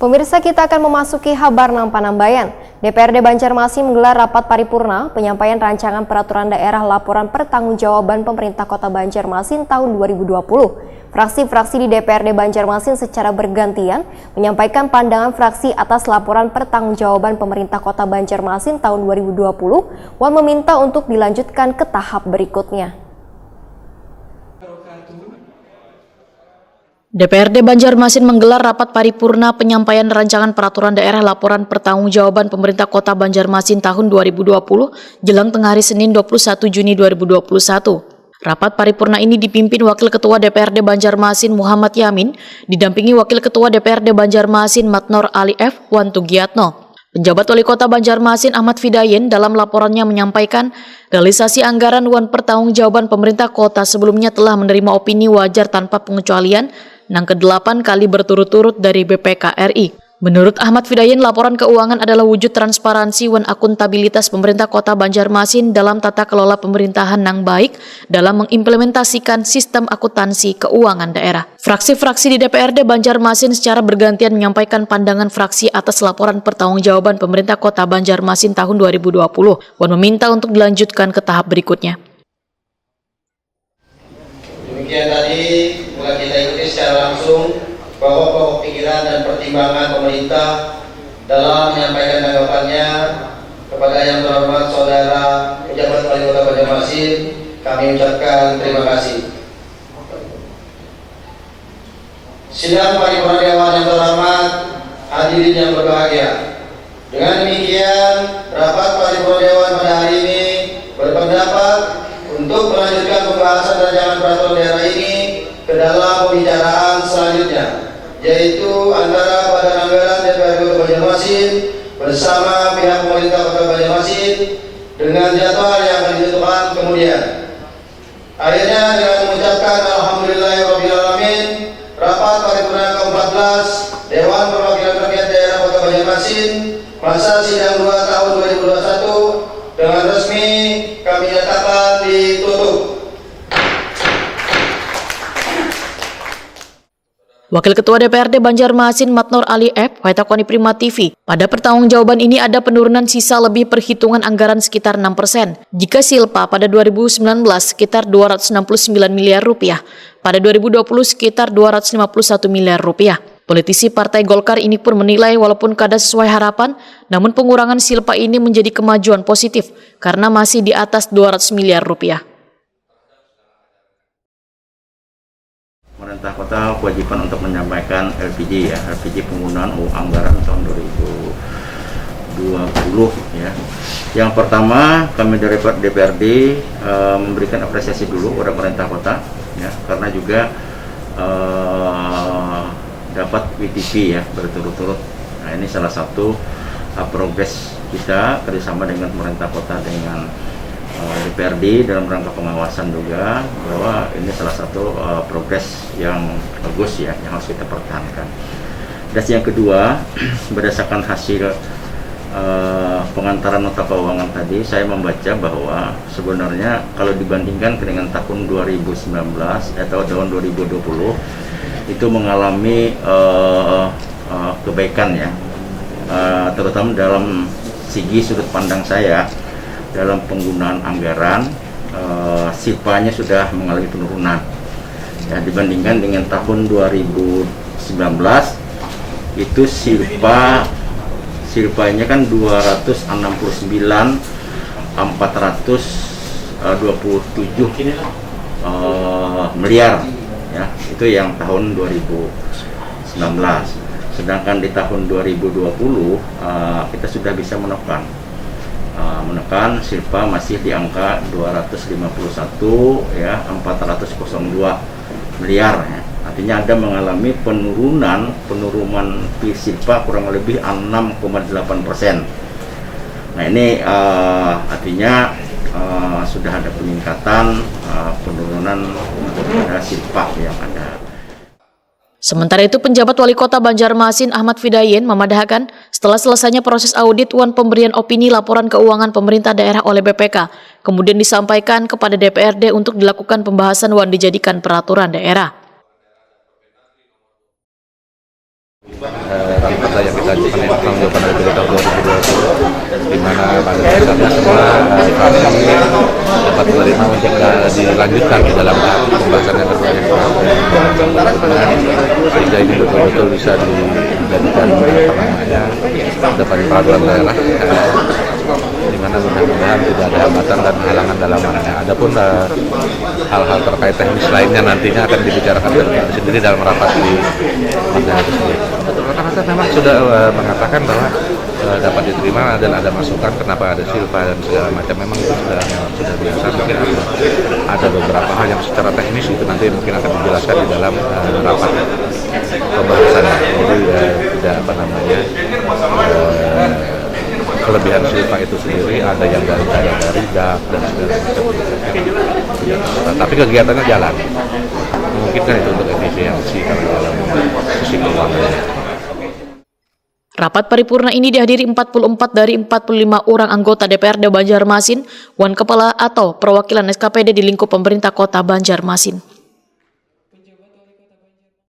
Pemirsa, kita akan memasuki Habarnam Panambayan. DPRD Banjarmasin menggelar rapat paripurna penyampaian rancangan peraturan daerah laporan pertanggungjawaban pemerintah Kota Banjarmasin tahun 2020. Fraksi-fraksi di DPRD Banjarmasin secara bergantian menyampaikan pandangan fraksi atas laporan pertanggungjawaban pemerintah Kota Banjarmasin tahun 2020, Wan meminta untuk dilanjutkan ke tahap berikutnya. DPRD Banjarmasin menggelar rapat paripurna penyampaian rancangan peraturan daerah laporan pertanggungjawaban pemerintah Kota Banjarmasin tahun 2020 jelang tengah hari Senin 21 Juni 2021. Rapat paripurna ini dipimpin Wakil Ketua DPRD Banjarmasin Muhammad Yamin, didampingi Wakil Ketua DPRD Banjarmasin Matnor Ali F. Wan Tugiyatno. Penjabat Wali Kota Banjarmasin Ahmad Fidayen dalam laporannya menyampaikan realisasi anggaran Wan pertanggungjawaban pemerintah kota sebelumnya telah menerima opini wajar tanpa pengecualian yang ke-8 kali berturut-turut dari BPK RI. Menurut Ahmad Fidayen, laporan keuangan adalah wujud transparansi dan akuntabilitas pemerintah Kota Banjarmasin dalam tata kelola pemerintahan yang baik dalam mengimplementasikan sistem akuntansi keuangan daerah. Fraksi-fraksi di DPRD Banjarmasin secara bergantian menyampaikan pandangan fraksi atas laporan pertanggungjawaban pemerintah Kota Banjarmasin tahun 2020 dan meminta untuk dilanjutkan ke tahap berikutnya. Demikian tadi mulai kita ikuti secara langsung pokok-pokok pikiran dan pertimbangan pemerintah dalam menyampaikan tanggapannya kepada yang terhormat Saudara Pejabat Wali Kota Banjarmasin. Kami ucapkan terima kasih. Sidang paripurna Dewan yang terhormat, hadirin yang berbahagia. Dengan demikian, rapat paripurna Dewan pada hari ini berpendapat untuk melanjutkan pembahasan rancangan peraturan daerah ini ke dalam pembicaraan selanjutnya, yaitu antara Badan Anggaran DPRD Kota Banjarmasin bersama pihak pemerintah Kota Banjarmasin dengan jadwal yang akan ditentukan kemudian. Akhirnya dengan mengucapkan alhamdulillahirobbilalamin, rapat paripurna ke-14 Dewan Perwakilan Rakyat Daerah Kota Banjarmasin masa sidang 2 tahun 2021 dengan resmi kami nyatakan ditutup. Wakil Ketua DPRD Banjarmasin Matnor Ali F. Waitakoni Prima TV. Pada pertanggungjawaban ini ada penurunan sisa lebih perhitungan anggaran sekitar 6%. Jika silpa pada 2019 sekitar 269 miliar rupiah, pada 2020 sekitar 251 miliar rupiah. Politisi Partai Golkar ini pun menilai walaupun kada sesuai harapan, namun pengurangan silpa ini menjadi kemajuan positif karena masih di atas 200 miliar rupiah. Pemerintah kota kewajiban untuk menyampaikan LPG penggunaan anggaran tahun 2020 ya. Yang pertama, kami dari DPRD memberikan apresiasi dulu kepada pemerintah kota ya, karena juga dapat WTP ya berturut-turut. Nah, ini salah satu progres kita kerjasama dengan pemerintah kota dengan DPRD dalam rangka pengawasan juga, bahwa ini salah satu progres yang bagus ya, yang harus kita pertahankan. Dan yang kedua, berdasarkan hasil pengantaran nota keuangan tadi, saya membaca bahwa sebenarnya kalau dibandingkan dengan tahun 2019 atau tahun 2020 itu mengalami kebaikan ya, terutama dalam segi sudut pandang saya. Dalam penggunaan anggaran, silpanya sudah mengalami penurunan ya, dibandingkan dengan tahun 2019 itu silpanya kan 269.427 miliar ya, itu yang tahun 2019. Sedangkan di tahun 2020 kita sudah bisa menekan silpa masih di angka 251 ya 402 miliar ya. Artinya ada mengalami penurunan silpa kurang lebih 6,8%. Nah, ini artinya sudah ada peningkatan penurunan pada silpa yang ada. Sementara itu, penjabat Wali Kota Banjarmasin Ahmad Fidayen memadahkan setelah selesainya proses audit wan pemberian opini laporan keuangan pemerintah daerah oleh BPK, kemudian disampaikan kepada DPRD untuk dilakukan pembahasan wan dijadikan peraturan daerah. perda yang kita ajukan yang pertanggungjawaban dari tahun 2020, di mana pada dasarnya semua fraksi dapat menerima untuk dilanjutkan di dalam tahap pembahasan yang kedua, sehingga ini betul-betul bisa dijadikan dapat peraturan daerah, di mana mudah-mudahan tidak ada hambatan dan halangan dalamannya. Adapun hal-hal terkait teknis lainnya nantinya akan dibicarakan sendiri dalam rapat di Parda itu sendiri. Rata-rata memang sudah mengatakan bahwa dapat diterima dan ada masukan kenapa ada silpa dan segala macam, memang itu sudah biasa. Mungkin ada beberapa hal yang secara teknis itu nanti mungkin akan dijelaskan di dalam rapat pembahasannya. Jadi tidak kelebihan silpa itu sendiri ada yang dari DAP dan segala macam. Tapi kegiatannya jalan. Memungkinkan itu untuk efisiensi karena dalam sisi keuangan. Rapat paripurna ini dihadiri 44 dari 45 orang anggota DPRD Banjarmasin, Wan Kepala atau perwakilan SKPD di lingkup pemerintah Kota Banjarmasin.